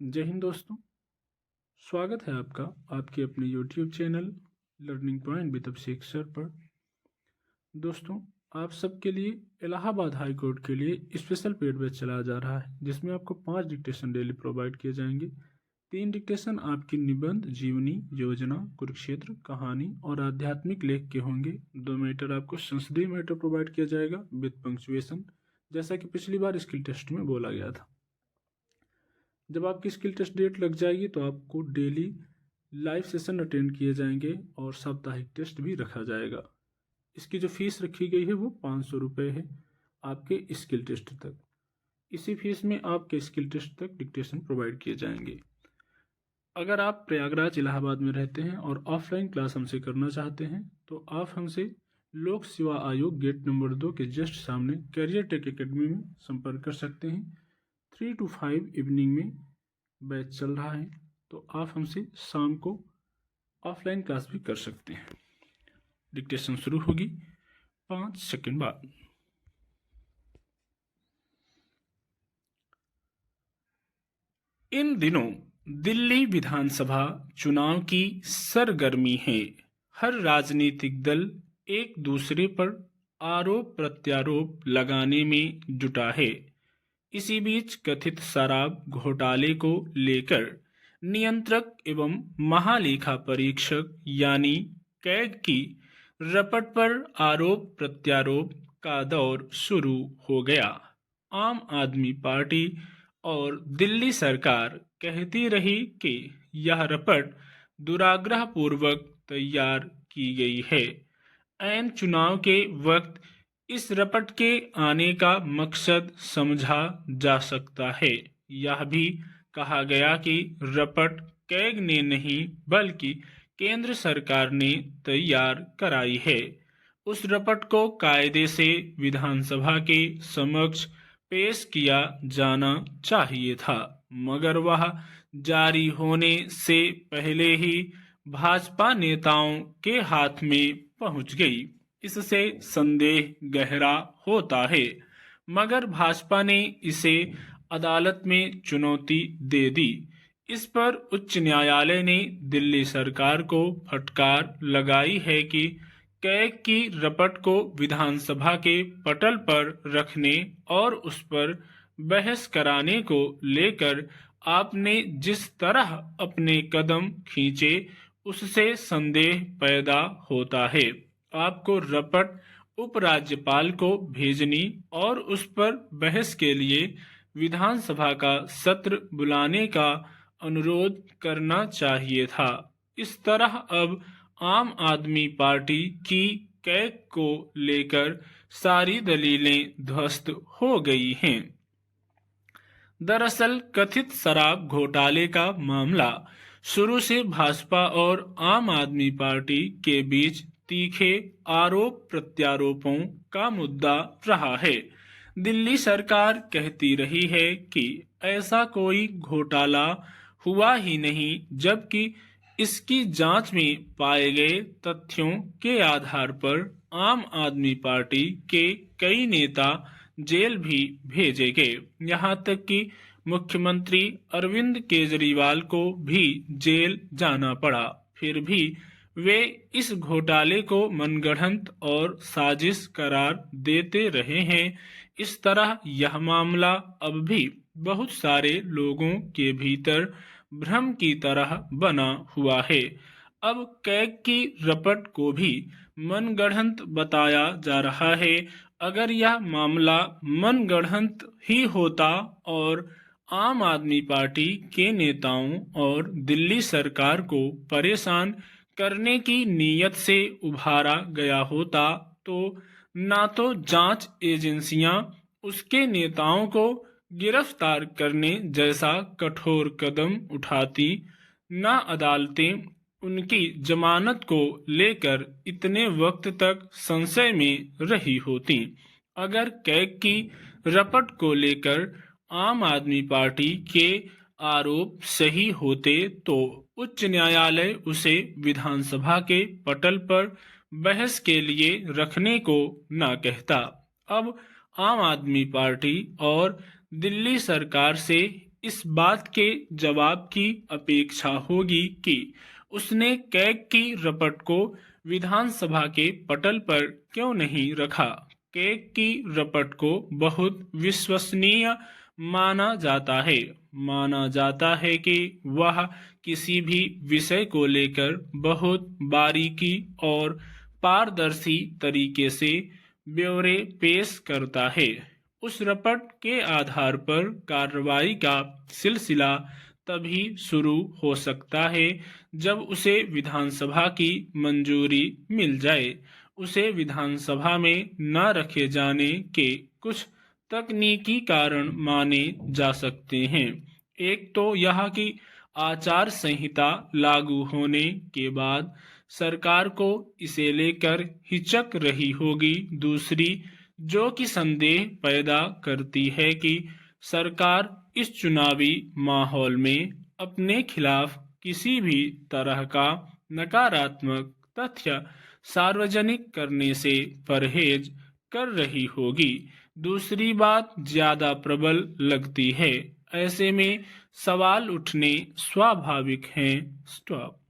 जय हिंद दोस्तों। स्वागत है आपका आपके अपने YouTube channel learning point with Abhishek sir पर। दोस्तों, आप सबके लिए इलाहाबाद हाई कोर्ट के लिए स्पेशल पेड बैच चलाया जा रहा है, जिसमें आपको 5 डिक्टेशन डेली प्रोवाइड किए जाएंगे। 3 डिक्टेशन आपकी निबंध, जीवनी, योजना, कुरुक्षेत्र, कहानी और आध्यात्मिक लेख के होंगे। 2 मैटर आपको संसदीय मैटर प्रोवाइड किया जाएगा विद पंक्चुएशन, जैसा कि पिछली बार स्किल टेस्ट में बोला गया था। जब आपकी स्किल टेस्ट डेट लग जाएगी तो आपको डेली लाइव सेशन अटेंड किए जाएंगे और साप्ताहिक टेस्ट भी रखा जाएगा। इसकी जो फीस रखी गई है वो 500 रुपये है आपके स्किल टेस्ट तक। इसी फीस में आपके स्किल टेस्ट तक डिक्टेशन प्रोवाइड किए जाएंगे। अगर आप प्रयागराज इलाहाबाद में रहते हैं और ऑफलाइन क्लास हमसे करना चाहते हैं तो आप हमसे लोक सेवा आयोग गेट नंबर 2 के जस्ट सामने कैरियर टेक एकेडमी में संपर्क कर सकते हैं। 3 to 5 इवनिंग में बैच चल रहा है, तो आप हमसे शाम को ऑफलाइन क्लास भी कर सकते हैं। डिक्टेशन शुरू होगी 5 सेकंड बाद। इन दिनों दिल्ली विधानसभा चुनाव की सरगर्मी है। हर राजनीतिक दल एक दूसरे पर आरोप प्रत्यारोप लगाने में जुटा है। इसी बीच कथित शराब घोटाले को लेकर नियंत्रक एवं महालेखा परीक्षक यानी कैग की रपट पर आरोप प्रत्यारोप का दौर शुरू हो गया। आम आदमी पार्टी और दिल्ली सरकार कहती रही कि यह रपट दुराग्रह पूर्वक तैयार की गई है। ऐन चुनाव के वक्त इस रपट के आने का मकसद समझा जा सकता है। यह भी कहा गया कि रपट कैग ने नहीं बल्कि केंद्र सरकार ने तैयार कराई है। उस रपट को कायदे से विधानसभा के समक्ष पेश किया जाना चाहिए था, मगर वह जारी होने से पहले ही भाजपा नेताओं के हाथ में पहुंच गई। इससे संदेह गहरा होता है, मगर भाजपा ने इसे अदालत में चुनौती दे दी। इस पर उच्च न्यायालय ने दिल्ली सरकार को फटकार लगाई है कि कैग की रपट को विधानसभा के पटल पर रखने और उस पर बहस कराने को लेकर आपने जिस तरह अपने कदम खींचे उससे संदेह पैदा होता है। आपको रपट उपराज्यपाल को भेजनी और उस पर बहस के लिए विधानसभा का सत्र बुलाने का अनुरोध करना चाहिए था। इस तरह अब आम आदमी पार्टी की कैग को लेकर सारी दलीलें ध्वस्त हो गई हैं। दरअसल कथित शराब घोटाले का मामला शुरू से भाजपा और आम आदमी पार्टी के बीच तीखे आरोप प्रत्यारोपों का मुद्दा रहा है। दिल्ली सरकार कहती रही है कि ऐसा कोई घोटाला हुआ ही नहीं, जबकि इसकी जांच में पाए गए तथ्यों के आधार पर आम आदमी पार्टी के कई नेता जेल भी भेजे गए। यहाँ तक कि मुख्यमंत्री अरविंद केजरीवाल को भी जेल जाना पड़ा। फिर भी वे इस घोटाले को मनगढ़ंत और साजिश करार देते रहे हैं। इस तरह यह मामला अब भी बहुत सारे लोगों के भीतर भ्रम की तरह बना हुआ है। अब कैग की रपट को भी मनगढ़ंत बताया जा रहा है। अगर यह मामला मनगढ़ंत ही होता और आम आदमी पार्टी के नेताओं और दिल्ली सरकार को परेशान करने की नीयत से उभारा गया होता, तो ना तो जांच एजेंसियां उसके नेताओं को गिरफ्तार करने जैसा कठोर कदम उठाती, ना अदालतें उनकी जमानत को लेकर इतने वक्त तक संशय में रही होती। अगर कैग की रपट को लेकर आम आदमी पार्टी के आरोप सही होते तो उच्च न्यायालय उसे विधानसभा के पटल पर बहस के लिए रखने को न कहता। अब आम आदमी पार्टी और दिल्ली सरकार से इस बात के जवाब की अपेक्षा होगी कि उसने कैग की रपट को विधानसभा के पटल पर क्यों नहीं रखा। कैग की रपट को बहुत विश्वसनीय माना जाता है। माना जाता है कि वह किसी भी विषय को लेकर बहुत बारीकी और पारदर्शी तरीके से ब्यौरे पेश करता है। उस रपट के आधार पर कार्रवाई का सिलसिला तभी शुरू हो सकता है जब उसे विधानसभा की मंजूरी मिल जाए। उसे विधानसभा में न रखे जाने के कुछ तकनीकी कारण माने जा सकते हैं। एक तो यह कि आचार संहिता लागू होने के बाद सरकार को इसे लेकर हिचक रही होगी। दूसरी, जो कि संदेह पैदा करती है कि सरकार इस चुनावी माहौल में अपने खिलाफ किसी भी तरह का नकारात्मक तथ्य सार्वजनिक करने से परहेज कर रही होगी। दूसरी बात ज्यादा प्रबल लगती है। ऐसे में सवाल उठने स्वाभाविक हैं। स्टॉप।